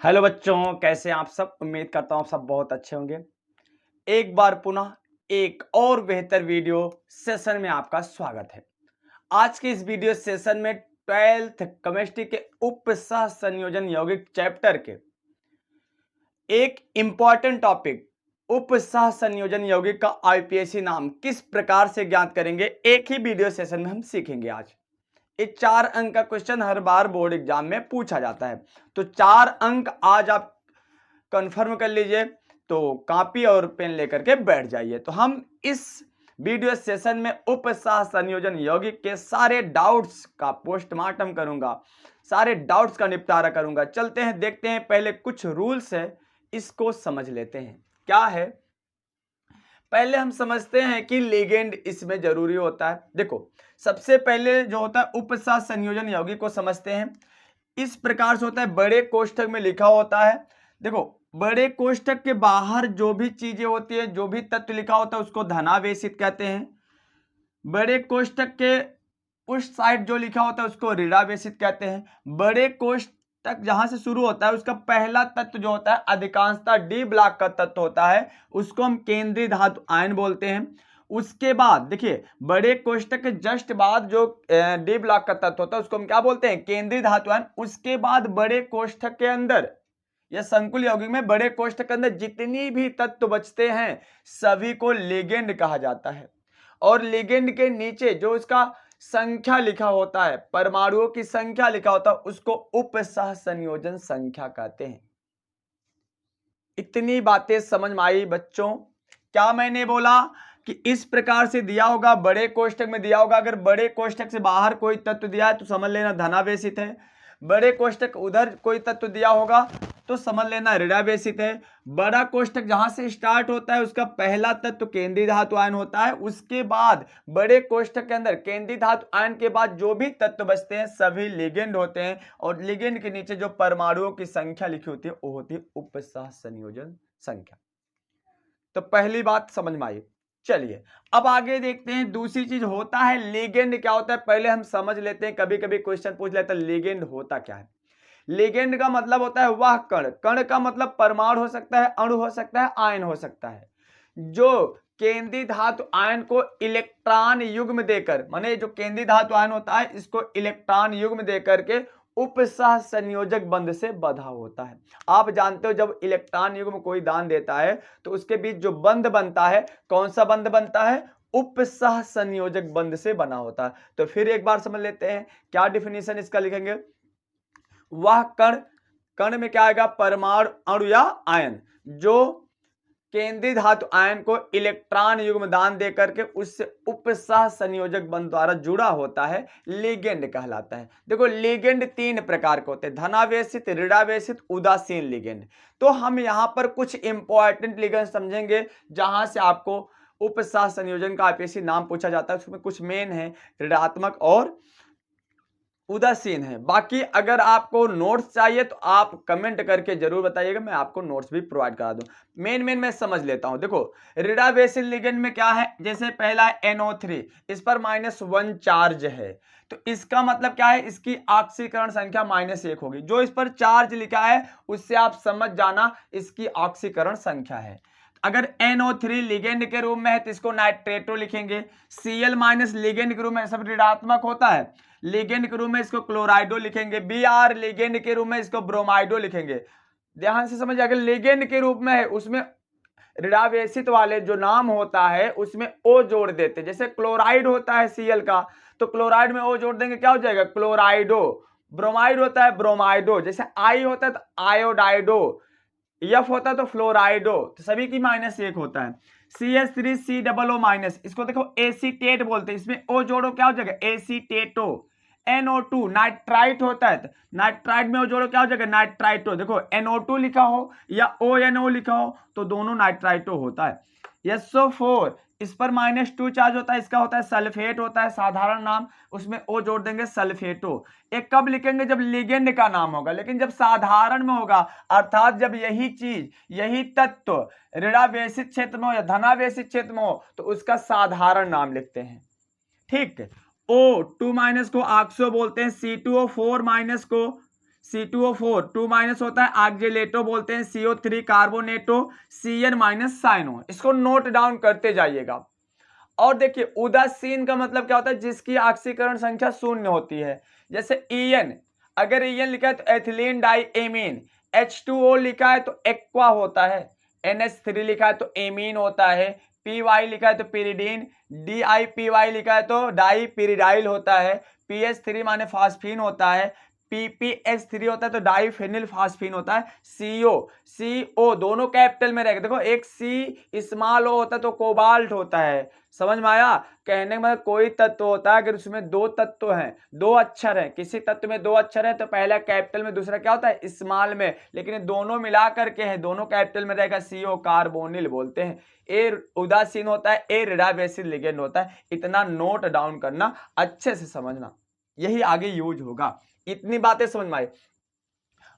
Hello बच्चों, कैसे हैं आप सब। उम्मीद करता हूँ आप सब बहुत अच्छे होंगे। एक बार पुनः एक और बेहतर वीडियो सेशन में आपका स्वागत है। आज के इस वीडियो सेशन में 12th केमिस्ट्री के उप सह संयोजन यौगिक चैप्टर के एक इंपॉर्टेंट टॉपिक उप सह संयोजन यौगिक का आईपीएससी नाम किस प्रकार से ज्ञात करेंगे, एक ही वीडियो सेशन में हम सीखेंगे। आज ये 4 अंक का क्वेश्चन हर बार बोर्ड एग्जाम में पूछा जाता है, तो 4 अंक आज आप कंफर्म कर लीजिए। तो कॉपी और पेन लेकर के बैठ जाइए। तो हम इस वीडियो सेशन में उप सह संयोजन यौगिक के सारे डाउट्स का पोस्टमार्टम करूंगा, सारे डाउट्स का निपटारा करूंगा। चलते हैं, देखते हैं। पहले कुछ रूल्स है, इसको समझ लेते हैं। क्या है, पहले हम समझते हैं कि लिगेंड इसमें जरूरी होता है। देखो, सबसे पहले जो होता है उप सह संयोजन यौगिक को समझते हैं। इस प्रकार से होता है, बड़े कोष्ठक में लिखा होता है। देखो, बड़े कोष्ठक के बाहर जो भी चीजें होती है, जो भी तत्व लिखा होता है, उसको धनावेशित कहते हैं। बड़े कोष्ठक के उस साइड जो लिखा होता है उसको ऋणावेशित कहते हैं। बड़े कोष्ठक जहां से शुरू होता है, उसका पहला तत्व जो होता है अधिकांशतः डी ब्लॉक का तत्व होता है, उसको हम केंद्रीय धातु आयन बोलते हैं। उसके बाद देखिए, बड़े कोष्ठक के जस्ट बाद जो डी ब्लॉक का तत्व होता है उसको हम क्या बोलते हैं, केंद्रीय धातु आयन। उसके बाद बड़े कोष्ठक के अंदर या संकुल यौगिक में बड़े कोष्ठक के अंदर जितनी भी तत्व बचते हैं सभी को लिगेंड कहा जाता है। और लिगेंड के नीचे जो उसका संख्या लिखा होता है, परमाणुओं की संख्या लिखा होता है, उसको उप सह संयोजन संख्या कहते हैं। इतनी बातें समझ में आई बच्चों? क्या मैंने बोला कि इस प्रकार से दिया होगा, बड़े कोष्ठक में दिया होगा। अगर बड़े कोष्ठक से बाहर कोई तत्व दिया है तो समझ लेना धनावेशित है। बड़े कोष्ठक उधर कोई तत्व दिया होगा तो समझ लेना ऋणावेशित है। बड़ा कोष्ठक जहां से स्टार्ट होता है उसका पहला तत्व केंद्रीय धातु आयन होता है। उसके बाद बड़े कोष्ठक के अंदर केंद्रीय धातु आयन के बाद जो भी तत्व बचते हैं सभी लिगेंड होते हैं। और लिगेंड के नीचे जो परमाणुओं की संख्या लिखी होती है वो होती है उप सह संयोजन संख्या। तो पहली बात समझ में आई। चलिए अब आगे देखते हैं। दूसरी चीज होता है लिगेंड। क्या होता है पहले हम समझ लेते हैं। कभी कभी क्वेश्चन पूछ लेता है लिगेंड होता क्या है। लिगेंड का मतलब होता है वह कण, कण का मतलब परमाणु हो सकता है, अणु हो सकता है, आयन हो सकता है, जो केंद्रीय धातु आयन को इलेक्ट्रॉन युग्म देकर, माने जो केंद्रीय धातु आयन होता है इसको इलेक्ट्रॉन युग्म देकर के उप सह संयोजक बंध से बंधा होता है। आप जानते हो जब इलेक्ट्रॉन युग्म कोई दान देता है तो उसके बीच जो बंध बनता है, कौन सा बंध बनता है, उप सह संयोजक बंध से बना होता है। तो फिर एक बार समझ लेते हैं क्या डिफिनीशन इसका लिखेंगे। वह कण, कण में क्या आएगा, परमाणु, अणु या आयन, जो केंद्रीय धातु आयन को इलेक्ट्रॉन युग्म दान देकर के उससे उप सह संयोजक बंध द्वारा जुड़ा होता है, लिगेंड कहलाता है। देखो, लिगेंड 3 प्रकार के होते हैं, धनावेशित, ऋणावेशित, उदासीन लिगेंड। तो हम यहां पर कुछ इंपॉर्टेंट लिगेंड समझेंगे जहां से आपको उप सह संयोजन का आईपीएससी नाम पूछा जाता है। उसमें कुछ मेन है, ऋणात्मक और उदासीन है। बाकी अगर आपको नोट्स चाहिए तो आप कमेंट करके जरूर बताइएगा, मैं आपको नोट्स भी प्रोवाइड करा दूं। मेन मैं समझ लेता हूं। देखो, ऋणावेशित लिगेंड में क्या है, जैसे पहला है NO3, इस पर -1 चार्ज है, तो इसका मतलब क्या है, इसकी ऑक्सीकरण संख्या -1 होगी। जो इस पर चार्ज लिखा है उससे आप समझ जाना इसकी ऑक्सीकरण संख्या है। अगर NO3 लिगेंड के रूप में है तो इसको नाइट्रेटो लिखेंगे। Cl- लिगेंड के रूप में सब ऋणात्मक होता है, लिगेंड के रूप में इसको क्लोराइडो लिखेंगे। Br लिगेंड के रूप में इसको ब्रोमाइडो लिखेंगे। ध्यान से समझिए, अगर लिगेंड के रूप में है उसमें ऋणावेशित वाले जो नाम होता है उसमें O जोड़ देते, जैसे क्लोराइड होता है Cl का, तो क्लोराइड में O जोड़ देंगे, क्या हो जाएगा, क्लोराइडो। ब्रोमाइड होता है ब्रोमाइडो, जैसे I होता है तो आयोडाइडो, F होता है तो फ्लोराइडो, तो सभी की -1 होता है। CH3COO-, इसको देखो एसीटेट बोलते हैं, इसमें O जोड़ो क्या हो जाएगा, एसीटेटो। NO2 नाइट्राइट होता है, नाइट्राइट में O जोड़ो क्या हो जाएगा, नाइट्राइटो। देखो NO2 लिखा हो या ONO लिखा हो तो दोनों नाइट्राइटो होता है। SO4, इस पर -2 चार्ज होता है, इसका होता है सल्फेट होता है, साधारण नाम, उसमें O जोड़ देंगे सल्फेटो। एक कब लिखेंगे, जब लिगेंड का नाम होगा, लेकिन जब साधारण में होगा, अर्थात जब यही चीज, यही तत्व ऋणावेशित क्षेत्र में हो या धनावेशित क्षेत्र में हो तो उसका साधारण नाम लिखते हैं। ठीक है। O2- को ऑक्सो बोलते हैं, C2O4- को C2O4 2 माइनस होता है, ऑक्जेलेटो बोलते हैं, CO3 कार्बोनेटो, CN माइनस साइनो। इसको नोट डाउन करते जाइएगा। और देखिए उदासीन का मतलब क्या होता है, जिसकी ऑक्सीकरण संख्या शून्य होती है। जैसे EN, अगर EN लिखा है तो एथिलीन डाई एमीन, H2O लिखा है तो एक्वा होता है, NH3 लिखा है तो एमीन होता है, PY लिखा है तो पिरिडीन, DIPY लिखा है तो डाई पिरिडाइल होता है, PH3 माने फास्फीन होता है, PPH3 होता है तो डाईफेनिल फास्फीन होता है, CO दोनों कैपिटल में रहेगा। देखो एक C स्मॉल O होता है तो कोबाल्ट होता है। समझ में आया? कहने का मतलब कोई तत्व होता है अगर उसमें दो तत्व हैं, दो अक्षर हैं, किसी तत्व में दो अक्षर है तो पहला कैपिटल में, दूसरा क्या होता है स्मॉल में, लेकिन दोनों मिला करके है, दोनों कैपिटल में रहेगा, CO कार्बोनिल बोलते हैं। ए उदासीन होता है, ए रिडावेसिल लिगेंड होता है। इतना नोट डाउन करना, अच्छे से समझना, यही आगे यूज होगा। इतनी बातें समझ में आई।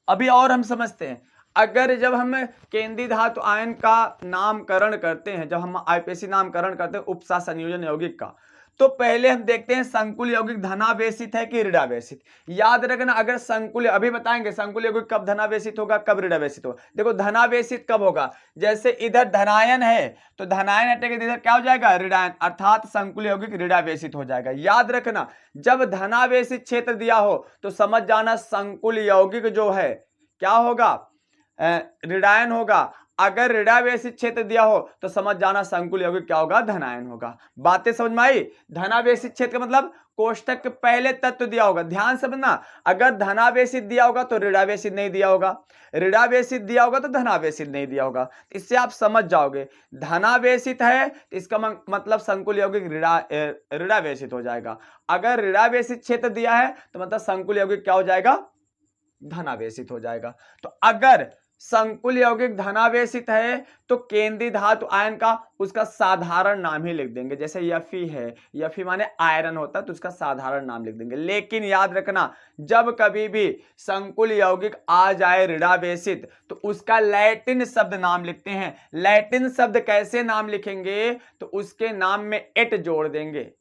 अभी और हम समझते हैं, अगर जब हम केंद्रीय धातु आयन का नामकरण करते हैं, जब हम आईपीएसी नामकरण करते हैं उपसा संयोजन यौगिक का, तो पहले हम देखते हैं संकुल यौगिक धनावेशित है कि ऋणावेशित। याद रखना, अगर संकुल, अभी बताएंगे संकुल यौगिक कब धनावेशित होगा कब ऋणावेशित होगा। देखो धनावेशित कब होगा, जैसे इधर धनायन है तो धनायन हटेगा, इधर क्या हो जाएगा ऋणायन, अर्थात संकुल यौगिक ऋणावेशित हो जाएगा। याद रखना, जब धनावेशित क्षेत्र दिया हो तो समझ जाना संकुल यौगिक जो है क्या होगा, ऋणायन होगा। अगर ऋणावेशित क्षेत्र दिया हो तो समझ जाना संकुल यौगिक क्या होगा, धनायन होगा। बातें समझ में आई? धनावेशित क्षेत्र का मतलब कोष्टक के पहले तत्व दिया होगा, ध्यान समझना। अगर धनावेशित दिया होगा तो ऋणावेशित नहीं दिया होगा, ऋणावेशित दिया होगा तो धनावेशित नहीं दिया होगा। इससे आप समझ जाओगे धनावेशित है तो इसका मतलब संकुल यौगिक ऋणावेशित हो जाएगा। अगर ऋणावेशित क्षेत्र दिया है तो मतलब संकुल यौगिक क्या हो जाएगा, धनावेशित हो जाएगा। तो अगर संकुल यौगिक धनावेशित है तो केंद्रीय धातु आयन का उसका साधारण नाम ही लिख देंगे। जैसे Fe है, Fe माने आयरन होता है तो उसका साधारण नाम लिख देंगे। लेकिन याद रखना, जब कभी भी संकुल यौगिक आ जाए ऋणावेशित तो उसका लैटिन शब्द नाम लिखते हैं। लैटिन शब्द कैसे नाम लिखेंगे, तो उसके नाम में एट जोड़ देंगे।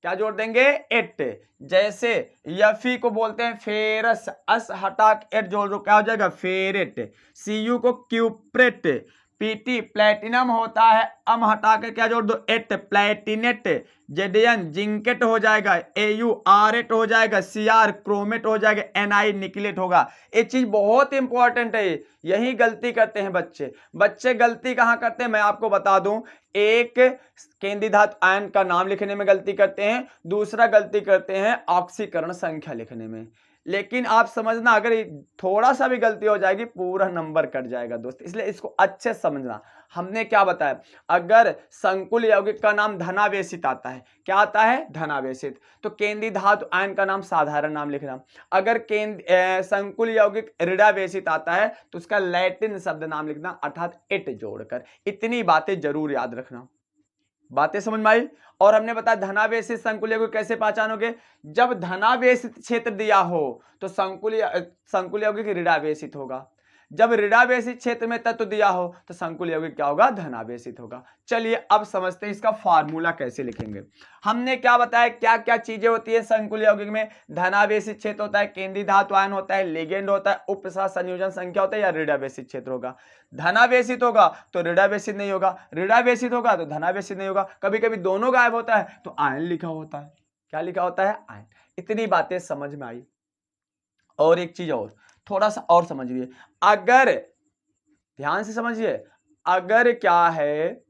क्या जोड़ देंगे, एट। जैसे यफी को बोलते हैं फेरस, अस हटा एट जोड़ दो क्या हो जाएगा, फेरेट। सीयू को क्यूप्रेट, पीटी प्लेटिनम होता है, अम हटा के क्या जोड़ दो, एट, प्लेटिनेट। जेडियन जिंकेट हो जाएगा, एयू आरेट हो जाएगा, सीआर क्रोमेट हो जाएगा, एनआई निकलेट होगा। ये चीज बहुत इंपॉर्टेंट है, यही गलती करते हैं बच्चे गलती कहां करते हैं मैं आपको बता दूं। एक केंद्रीय धातु आयन का नाम लिखने में गलती करते हैं, दूसरा गलती करते हैं ऑक्सीकरण संख्या लिखने में। लेकिन आप समझना, अगर थोड़ा सा भी गलती हो जाएगी पूरा नंबर कट जाएगा दोस्त, इसलिए इसको अच्छे से समझना। हमने क्या बताया, अगर संकुल यौगिक का नाम धनावेशित आता है, क्या आता है, धनावेशित, तो केंद्रीय धातु आयन का नाम साधारण नाम लिखना। अगर संकुल यौगिक ऋणावेशित आता है तो उसका लैटिन शब्द नाम लिखना, अर्थात एट जोड़कर। इतनी बातें जरूर याद रखना। बातें समझ में आई? और हमने बताया धनावेशित संकुल यौगिक कैसे पहचानोगे, जब धनावेशित क्षेत्र दिया हो तो संकुल यौगिक ऋणावेशित होगा, जब ऋणावेशित क्षेत्र में तत्व दिया हो तो संकुल यौगिक क्या होगा, धनावेशित होगा। चलिए अब समझते हैं इसका फार्मूला कैसे लिखेंगे। हमने क्या बताया, क्या क्या चीजें होती है संकुल यौगिक में, धनावेशित क्षेत्र होता है, केंद्रीय धातु आयन होता है, लिगेंड होता है, उपसह संयोजन संख्या होता है, या ऋणावेशित क्षेत्र होगा। धनावेशित होगा तो ऋणावेशित नहीं होगा, ऋणावेशित होगा तो धनावेशित नहीं होगा। कभी कभी दोनों गायब होता है तो आयन लिखा होता है। क्या लिखा होता है, आयन। इतनी बातें समझ में आई। और एक चीज और, थोड़ा सा और समझिए, अगर ध्यान से समझिए, अगर क्या है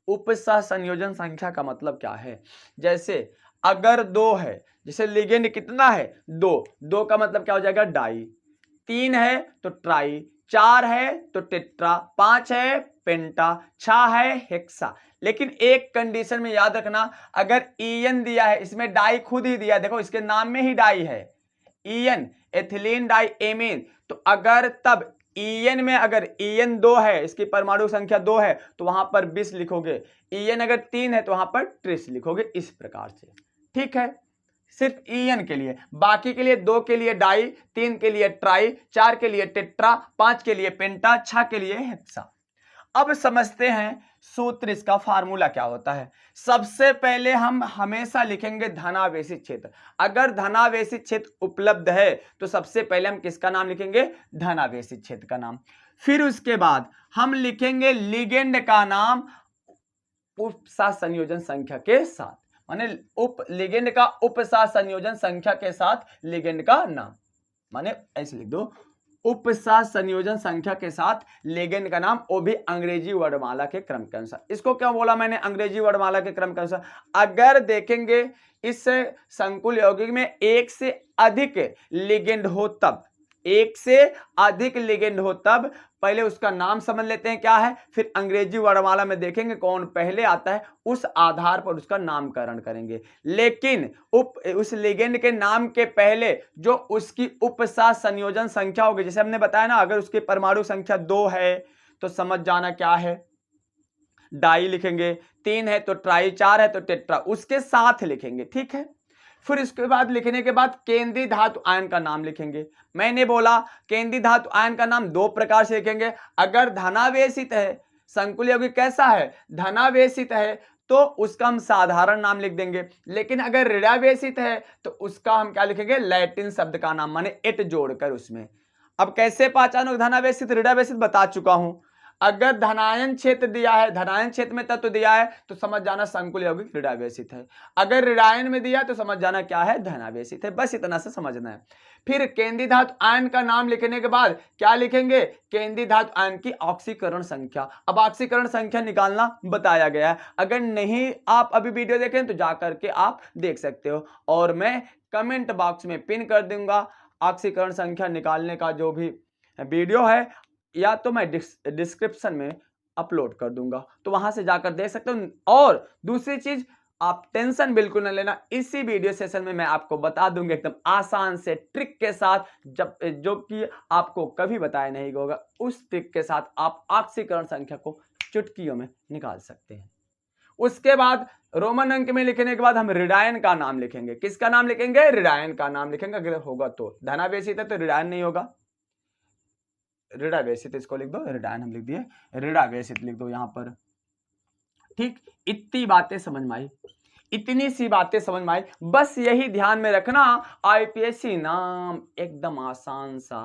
उपसह संयोजन संख्या का मतलब क्या है। जैसे अगर दो है, जैसे लिगेंड कितना है, दो का मतलब क्या हो जाएगा, डाई। तीन है तो ट्राई, चार है तो टेट्रा, पांच है पेंटा, छह है हेक्सा। लेकिन एक कंडीशन में याद रखना, अगर EN दिया है, इसमें डाई खुद ही दिया है, देखो इसके नाम में ही डाई है, EN एथिलीन डाई एमीन। तो अगर तब EN में अगर EN 2 है, इसकी परमाणु संख्या 2 है तो वहां पर 20 लिखोगे, EN अगर 3 है तो वहां पर 30 लिखोगे, इस प्रकार से। ठीक है, सिर्फ EN के लिए, बाकी के लिए 2 के लिए डाई, 3 के लिए ट्राई, 4 के लिए टेट्रा, 5 के लिए पेंटा, 6 के लिए हेक्सा। अब समझते हैं सूत्र, इसका फार्मूला क्या होता है। सबसे पहले हम हमेशा लिखेंगे धनावेशित क्षेत्र। अगर धनावेशित क्षेत्र उपलब्ध है तो सबसे पहले हम किसका नाम लिखेंगे, धनावेशित क्षेत्र का नाम। फिर उसके बाद हम लिखेंगे लिगेंड का नाम उपसात संयोजन संख्या के साथ, माने उप लिगेंड का उपसात संयोजन संख्या के साथ लिगेंड का नाम, माने ऐसे लिख दो, उपसात संयोजन संख्या के साथ लिगेंड का नाम, वो भी अंग्रेजी वर्णमाला के क्रम के अनुसार। इसको क्या बोला मैंने, अंग्रेजी वर्णमाला के क्रम के अनुसार। अगर देखेंगे इस संकुल यौगिक में एक से अधिक लिगेंड हो तब, एक से अधिक लिगेंड हो तब पहले उसका नाम समझ लेते हैं क्या है, फिर अंग्रेजी वर्णमाला में देखेंगे कौन पहले आता है, उस आधार पर उसका नामकरण करेंगे। लेकिन उस लिगेंड के नाम के पहले जो उसकी उपसात संयोजन संख्या होगी, जैसे हमने बताया ना, अगर उसकी परमाणु संख्या 2 है तो समझ जाना क्या है, डाई लिखेंगे, 3 है तो ट्राई, 4 है तो टेट्रा, उसके साथ लिखेंगे, ठीक है। फिर इसके बाद लिखने के बाद केंद्रीय धातु आयन का नाम लिखेंगे। मैंने बोला केंद्रीय धातु आयन का नाम 2 प्रकार से लिखेंगे। अगर धनावेशित है, संकुल यौगिक कैसा है, धनावेशित है, तो उसका हम साधारण नाम लिख देंगे। लेकिन अगर ऋणावेशित है तो उसका हम क्या लिखेंगे, लैटिन शब्द का नाम, माने एट जोड़कर उसमें। अब कैसे पहचानो धनावेशित ऋणावेशित बता चुका हूं। अगर धनायन क्षेत्र दिया है, धनायन क्षेत्र में तत्व दिया है तो समझ जाना संकुल यौगिक ऋणावेशित है। अगर ऋणायन में दिया तो समझ जाना क्या है, धनावेशित है। बस इतना से समझना है। फिर केंद्रीय धातु आयन का नाम लिखने के बाद क्या लिखेंगे, केंद्रीय धातु आयन की ऑक्सीकरण संख्या। अब ऑक्सीकरण संख्या निकालना बताया गया है, अगर नहीं आप अभी वीडियो देखें तो जाकर के आप देख सकते हो, और मैं कमेंट बॉक्स में पिन कर दूंगा ऑक्सीकरण संख्या निकालने का जो भी वीडियो है, या तो मैं डिस्क्रिप्शन में अपलोड कर दूंगा, तो वहां से जाकर देख सकते हो। और दूसरी चीज, आप टेंशन बिल्कुल न लेना, इसी वीडियो सेशन में मैं आपको बता दूंगा एकदम आसान से ट्रिक के साथ, जो कि आपको कभी बताया नहीं होगा, उस ट्रिक के साथ आप ऑक्सीकरण संख्या को चुटकियों में निकाल सकते हैं। उसके बाद रोमन अंक में लिखने के बाद हम ऋणायन का नाम लिखेंगे। किसका नाम लिखेंगे, ऋणायन का नाम लिखेंगे। अगर होगा तो धनावेशित है तो ऋणायन नहीं होगा, ऋणावेशित इसको लिख दो, ऋणायन हम लिख दिए, ऋणावेशित लिख दो यहां पर, ठीक। इतनी बातें समझ में आई, इतनी सी बातें समझ में आई, बस यही ध्यान में रखना, आईपीएससी नाम एकदम आसान सा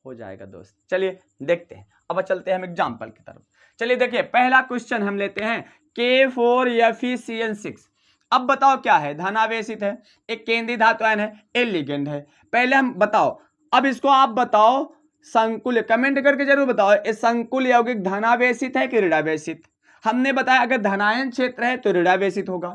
हो जाएगा दोस्त। चलिए देखते हैं, अब चलते हैं हम एग्जाम्पल की तरफ। चलिए देखिए, पहला क्वेश्चन हम लेते हैं K4FeCN6। अब बताओ क्या है, धनावेशित है, एक केंद्रीय धातु आयन है, ए लिगेंड है। पहले हम बताओ, अब इसको आप बताओ संकुल, कमेंट करके जरूर बताओ, ये संकुल यौगिक धनावेशित है कि ऋणावेशित। हमने बताया अगर धनायन क्षेत्र है तो ऋणावेशित होगा,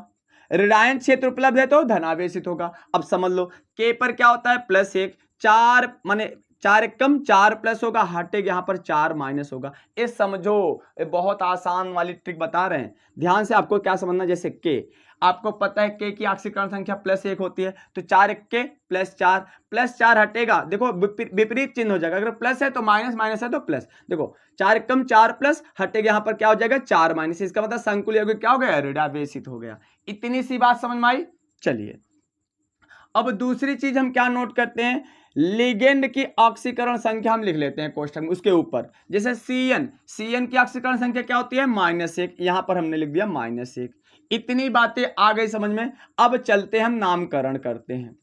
ऋणायन क्षेत्र उपलब्ध है तो धनावेशित होगा। अब समझ लो के पर क्या होता है, +1, 4 माने 4 एकम 4 प्लस होगा, हटेगा यहाँ पर 4 माइनस होगा। ये समझो, ये बहुत आसान वाली ट्रिक बता रहे हैं, ध्यान से आपको क्या समझना। जैसे के आपको पता है के की ऑक्सीकरण संख्या +1 होती है, तो 4 के +4 हटेगा, देखो विपरीत चिन्ह हो जाएगा, अगर प्लस है तो माइनस, माइनस है तो प्लस। देखो 4 एकम 4 प्लस हटेगा, यहाँ पर क्या हो जाएगा 4 माइनस, इसका मतलब संकुल यौगिक क्या हो गया, ऋणावेशित हो गया। इतनी सी बात समझ में आई। चलिए अब दूसरी चीज हम क्या नोट करते हैं, लिगेंड की ऑक्सीकरण संख्या हम लिख लेते हैं कोष्ठक में उसके ऊपर। जैसे CN की ऑक्सीकरण संख्या क्या होती है, -1, यहां पर हमने लिख दिया -1। इतनी बातें आ गई समझ में। अब चलते हम नामकरण करते हैं।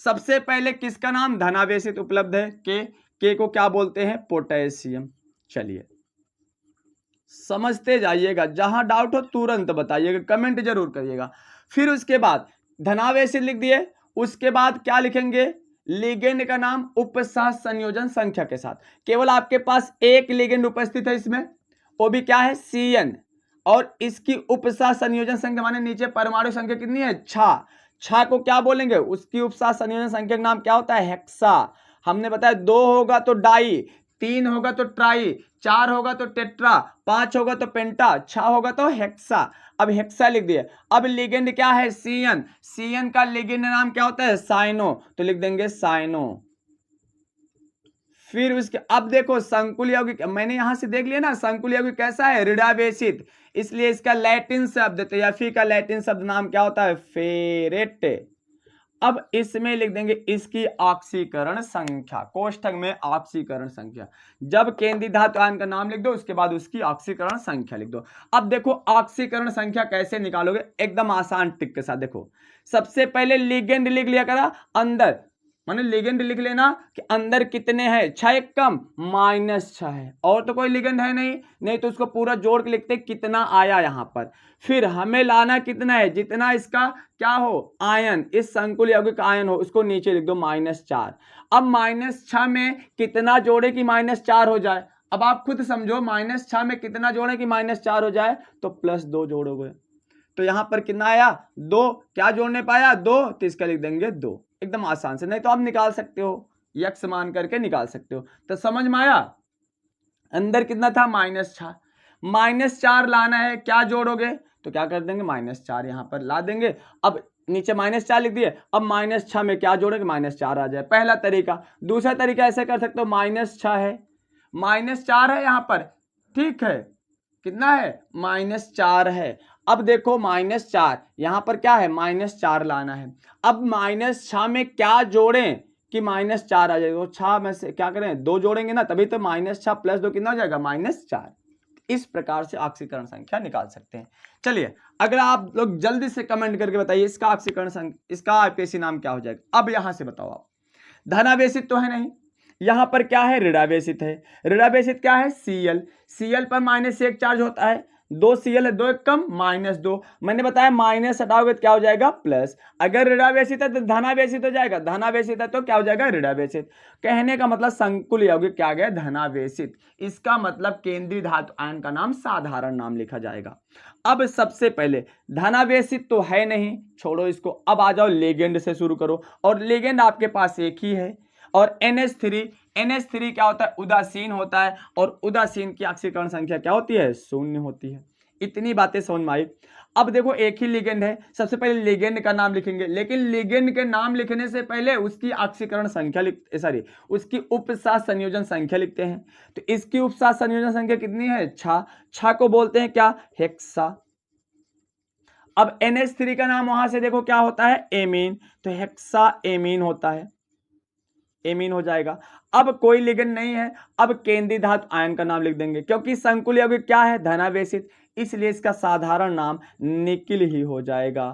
सबसे पहले किसका नाम धनावेशित उपलब्ध है, के को क्या बोलते हैं, पोटेशियम। चलिए समझते जाइएगा, जहां डाउट हो तुरंत बताइएगा, कमेंट जरूर करिएगा। फिर उसके बाद धनावेशित लिख दिए, उसके बाद क्या लिखेंगे, लिगेंड का नाम उपसात संयोजन संख्या के साथ। केवल आपके पास एक लिगेंड उपस्थित है इसमें, वो भी क्या है, CN, और इसकी उपसात संयोजन संख्या माने नीचे परमाणु संख्या कितनी है, 6 को क्या बोलेंगे, उसकी उपसात संयोजन संख्या का नाम क्या होता है, हेक्सा। हमने बताया 2 होगा तो डाई, 3 होगा तो ट्राई, 4 होगा तो टेट्रा, 5 होगा तो पेंटा, 6 होगा तो हेक्सा। अब हेक्सा लिख दिए। अब लिगेंड क्या है, CN का लिगेंड नाम क्या होता है, साइनो, तो लिख देंगे साइनो। फिर उसके अब देखो संकुल यौगिक, मैंने यहां से देख लिया ना, संकुल यौगिक कैसा है, ऋणावेशित, इसलिए इसका लैटिन शब्द, तो Fe का लैटिन शब्द नाम क्या होता है, फेरेट। अब इसमें लिख देंगे इसकी ऑक्सीकरण संख्या, कोष्ठक में ऑक्सीकरण संख्या। जब केंद्रीय धातु आयन का नाम लिख दो, उसके बाद उसकी ऑक्सीकरण संख्या लिख दो। अब देखो ऑक्सीकरण संख्या कैसे निकालोगे, एकदम आसान ट्रिक के साथ। देखो सबसे पहले लिगेंड लिख लिया करा अंदर, माने लिगेंड लिख लेना कि अंदर कितने हैं, 6 कम -6 है, और तो कोई लिगेंड है नहीं तो उसको पूरा जोड़ के लिखते कितना आया यहां पर। फिर हमें लाना कितना है, जितना इसका क्या हो आयन, इस संकुल यौगिक आयन हो, उसको नीचे लिख दो -4। अब -6 में कितना जोड़े कि -4 हो जाए, अब आप खुद समझो -6 में कितना जोड़े कि -4 हो जाए, तो +2 जोड़ोगे, तो यहां पर कितना आया 2, क्या जोड़ने पाया 2, तो इसका लिख देंगे 2, एकदम आसान से। नहीं तो आप निकाल सकते हो, यक्स मान करके निकाल सकते हो। तो समझ में आया, अंदर कितना था -6, -4 लाना है, क्या जोड़ोगे, तो क्या कर देंगे -4 यहां पर ला देंगे। अब नीचे -4 लिख दिए, अब -6 में क्या जोड़ेंगे -4 आ जाए, पहला तरीका। दूसरा तरीका ऐसे कर सकते हो, -6 है, -4 है यहां पर, ठीक है, कितना है -4 है। अब देखो -4 यहां पर क्या है -4 लाना है। अब -6 में क्या जोड़ें कि -4 आ जाएगा, 6 में से क्या करें 2 जोड़ेंगे ना, तभी तो -6 + 2 कितना हो जाएगा -4। इस प्रकार से ऑक्सीकरण संख्या निकाल सकते हैं। चलिए अगर आप लोग जल्दी से कमेंट करके बताइए इसका ऑक्सीकरण संख्या, इसका आईपीएसी नाम क्या हो जाएगा। अब यहां से बताओ आप, धनावेशित तो है नहीं, यहां पर क्या है ऋणावेशित है। ऋणावेशित क्या है Cl, Cl पर -1 चार्ज होता है, 2 Cl है, 2 एक कम -2, मैंने बताया माइनस हटाओगे तो क्या हो जाएगा प्लस। अगर ऋणावेशित है तो धनावेशित हो जाएगा, धनावेशित है तो क्या हो जाएगा ऋणावेशित। कहने का मतलब संकुल यौगिक क्या गया धनावेशित, इसका मतलब केंद्रीय धातु आयन का नाम साधारण नाम लिखा जाएगा। अब सबसे पहले धनावेशित तो है नहीं, छोड़ो इसको, अब आ जाओ लेगेंड से शुरू करो, और लेगेंड आपके पास एक ही है। और NH3 क्या होता है उदासीन होता है, और उदासीन की ऑक्सीकरण संख्या क्या होती है 0 होती है। इतनी बातें समझ में आई। अब देखो एक ही लिगेंड है, सबसे पहले लिगेंड का नाम लिखेंगे, लेकिन लिगेंड के नाम लिखने से पहले उसकी ऑक्सीकरण संख्या उसकी उपसाथ संयोजन संख्या लिखते हैं। तो इसकी उपसाथ संयोजन संख्या कितनी है 6 को बोलते हैं क्या हेक्सा। अब NH3 का नाम वहां से देखो क्या होता है एमीन, तो हेक्सा एमीन होता है, एमीन हो जाएगा। अब कोई लिगेंड नहीं है, अब केंद्रीय धातु आयन का नाम लिख देंगे, क्योंकि संकुल यौगिक क्या है धनावेशित, इसलिए इसका साधारण नाम निकिल ही हो जाएगा।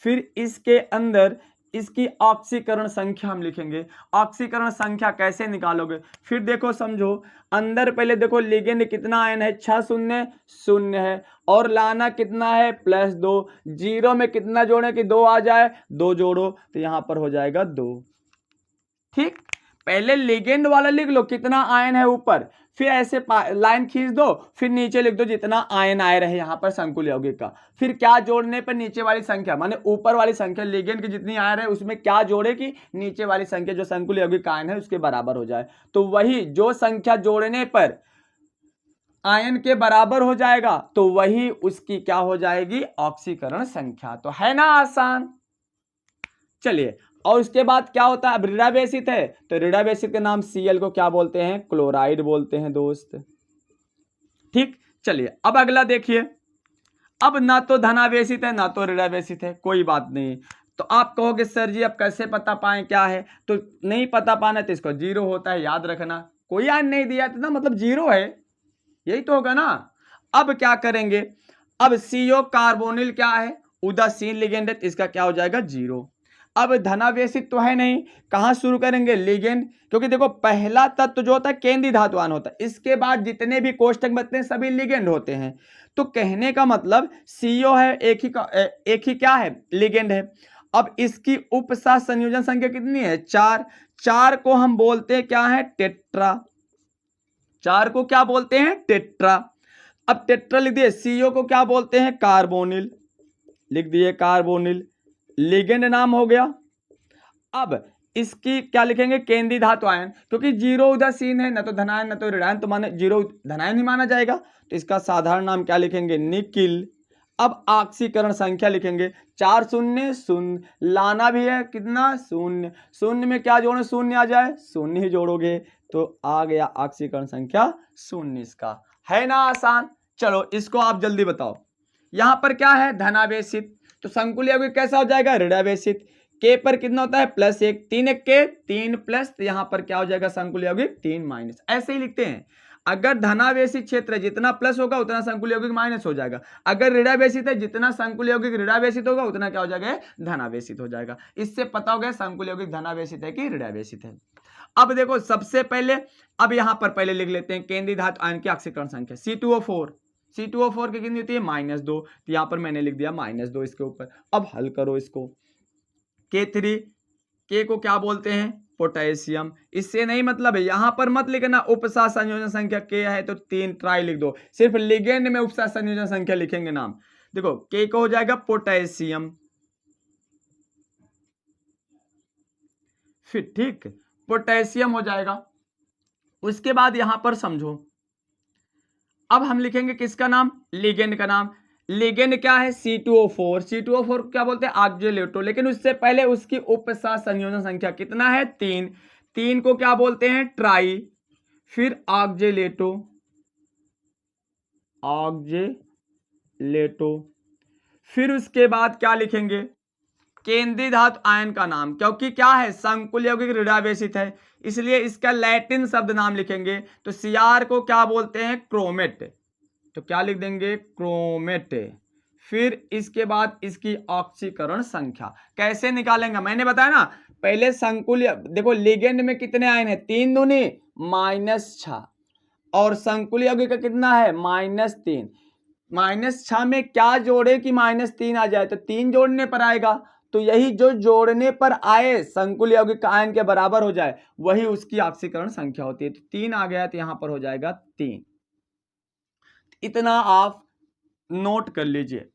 फिर इसके अंदर इसकी ऑक्सीकरण संख्या हम लिखेंगे। ऑक्सीकरण संख्या कैसे निकालोगे, फिर देखो समझो, अंदर पहले देखो लिगेंड कितना आयन है 6 0 है, और लाना कितना है +2, 0 में कितना जोड़े कि 2 आ जाए, 2 जोड़ो, तो यहां पर हो जाएगा 2। ठीक, पहले लिगेंड वाला लिख लो कितना आयन है ऊपर, फिर ऐसे लाइन खींच दो, फिर नीचे लिख दो जितना आयन आए रहे यहां पर संकुल यौगिक का, फिर क्या जोड़ने पर नीचे वाली संख्या, माने ऊपर वाली संख्या लिगेंड की जितनी आयन है उसमें क्या जोड़े कि नीचे वाली संख्या जो संकुल यौगिक का आयन है उसके बराबर हो जाए। तो वही जो संख्या जोड़ने पर आयन के बराबर हो जाएगा तो वही उसकी क्या हो जाएगी ऑक्सीकरण संख्या। तो है ना आसान। चलिए, और उसके बाद क्या होता है, अब ऋणावेशित है तो ऋणावेशित के नाम Cl को क्या बोलते हैं क्लोराइड बोलते हैं दोस्त। ठीक, चलिए अब अगला देखिए, अब ना तो धनावेशित है ना तो ऋणावेशित है, कोई बात नहीं। तो आप कहोगे सर जी अब कैसे पता पाएं क्या है, तो नहीं पता पाना तो इसको 0 होता है याद रखना, कोई आयन नहीं दिया तो ना मतलब 0 है, यही तो होगा ना। अब क्या करेंगे, अब CO कार्बोनिल क्या है उदासीन लिगेंड है, इसका क्या हो जाएगा 0। अब धनावेशित तो है नहीं, कहां शुरू करेंगे लिगेंड, क्योंकि देखो पहला तत्व जो होता है केंद्रीय धातु आयन होता है, इसके बाद जितने भी कोष्ठक बनते हैं सभी लिगेंड होते हैं। तो कहने का मतलब CO है एक ही क्या है लिगेंड है। अब इसकी उपसाथ संयोजन संख्या कितनी है 4 को हम बोलते हैं क्या है टेट्रा, 4 को क्या बोलते हैं टेट्रा। अब टेट्रा लिख दिए, CO को क्या बोलते हैं कार्बोनिल, लिख दिए कार्बोनिल, लिगेंड नाम हो गया। अब इसकी क्या लिखेंगे केंद्रीय धातु आयन, क्योंकि 0 उदासीन है, ना तो धनायन ना तो ऋणायन, तो माने 0 धनायन ही माना जाएगा, तो इसका साधारण नाम क्या लिखेंगे निकिल। अब ऑक्सीकरण संख्या लिखेंगे 4 0 0, लाना भी है कितना 0, 0 में क्या जोड़े 0 आ जाए 0 ही जोड़ोगे, तो आ गया ऑक्सीकरण संख्या 0 इसका। है ना आसान। चलो इसको आप जल्दी बताओ, यहां पर क्या है धनावेशित, तो संकुल यौगिक कैसा हो जाएगा ऋणावेशित, के पर कितना होता है +1, 3 एक के 3 प्लस, तो यहां पर क्या हो जाएगा संकुल यौगिक 3 माइनस। ऐसे ही लिखते हैं, अगर धनावेशी क्षेत्र है जितना प्लस होगा उतना संकुल यौगिक माइनस हो जाएगा, अगर ऋणावेशित है जितना संकुल यौगिक ऋणावेशित होगा उतना क्या हो जाएगा धनावेशित हो जाएगा। इससे पता हो गया संकुल यौगिक धनावेशित है कि ऋणावेशित है। अब देखो सबसे पहले, अब यहां पर पहले लिख लेते हैं केंद्रीय धातु आयन की ऑक्सीकरण संख्या C2O4, C2O4 की कितनी होती है -2, तो यहां पर मैंने लिख दिया -2 इसके ऊपर। अब हल करो इसको, K3, के को क्या बोलते हैं पोटेशियम, इससे नहीं मतलब है, यहां पर मत लिखना उपसा संयोजन संख्या के है तो 3 ट्राई लिख दो, सिर्फ लिगेंड में उपसा संयोजन संख्या लिखेंगे नाम। देखो के को हो जाएगा पोटेशियम, फिर ठीक पोटेशियम हो जाएगा। उसके बाद यहां पर समझो, अब हम लिखेंगे किसका नाम, लिगेंड का नाम। लिगेंड क्या है C2O4, C2O4 क्या बोलते हैं ऑक्जेलेटो, लेकिन उससे पहले उसकी उपसा संयोजन संख्या कितना है 3, 3 को क्या बोलते हैं ट्राई, फिर ऑक्जेलेटो, ऑक्जेलेटो, फिर उसके बाद क्या लिखेंगे केंद्रीय धातु आयन का नाम, क्योंकि क्या है संकुल यौगिक ऋणावेशित है इसलिए इसका लैटिन शब्द नाम लिखेंगे। तो Cr को क्या बोलते हैं क्रोमेट, तो क्या लिख देंगे क्रोमेट। फिर इसके बाद इसकी ऑक्सीकरण संख्या कैसे निकालेंगे, मैंने बताया ना पहले संकुल, देखो लिगेंड में कितने आयन है 3 दूनी -6 और संकुल यौगिक का कितना है -3, -6 में क्या जोड़े कि -3 आ जाए, तो 3 जोड़ने पर आएगा, तो यही जो जोड़ने पर आए संकुल यौगिक का आयन के बराबर हो जाए वही उसकी ऑक्सीकरण संख्या होती है। तो 3 आ गया तो यहां पर हो जाएगा 3, इतना आप नोट कर लीजिए।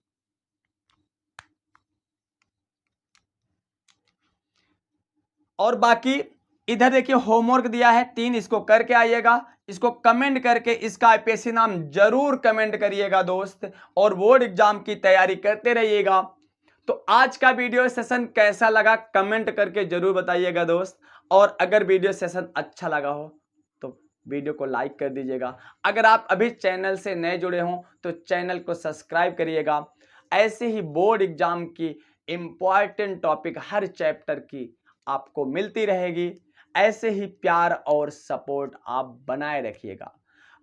और बाकी इधर देखिए होमवर्क दिया है 3, इसको करके आइएगा, इसको कमेंट करके इसका आईपीएससी नाम जरूर कमेंट करिएगा दोस्त, और बोर्ड एग्जाम की तैयारी करते रहिएगा। तो आज का वीडियो सेशन कैसा लगा कमेंट करके जरूर बताइएगा दोस्त, और अगर वीडियो सेशन अच्छा लगा हो तो वीडियो को लाइक कर दीजिएगा। अगर आप अभी चैनल से नए जुड़े हों तो चैनल को सब्सक्राइब करिएगा। ऐसे ही बोर्ड एग्जाम की इंपॉर्टेंट टॉपिक हर चैप्टर की आपको मिलती रहेगी, ऐसे ही प्यार और सपोर्ट आप बनाए रखिएगा।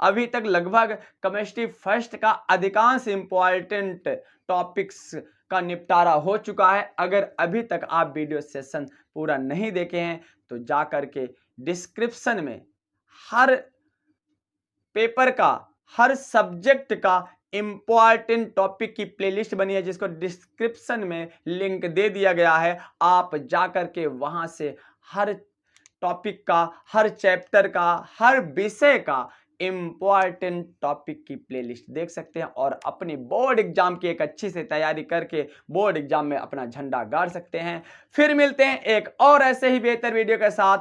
अभी तक लगभग केमिस्ट्री फर्स्ट का अधिकांश इंपॉर्टेंट टॉपिक्स का निपटारा हो चुका है। अगर अभी तक आप वीडियो सेशन पूरा नहीं देखे हैं तो जा करके डिस्क्रिप्शन में हर पेपर का, हर सब्जेक्ट का इंपॉर्टेंट टॉपिक की प्लेलिस्ट बनी है जिसको डिस्क्रिप्शन में लिंक दे दिया गया है। आप जा करके वहां से हर टॉपिक का, हर चैप्टर का, हर विषय का इंपॉर्टेंट टॉपिक की प्लेलिस्ट देख सकते हैं और अपनी बोर्ड एग्जाम की एक अच्छी से तैयारी करके बोर्ड एग्जाम में अपना झंडा गाड़ सकते हैं। फिर मिलते हैं एक और ऐसे ही बेहतर वीडियो के साथ,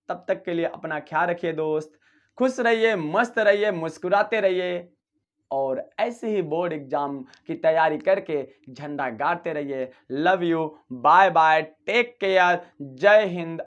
तब तक के लिए अपना ख्याल रखिए दोस्त, खुश रहिए, मस्त रहिए, मुस्कुराते रहिए और ऐसे ही बोर्ड एग्जाम की तैयारी करके झंडा गाड़ते रहिए। Love you, bye bye, take care, जय हिंद।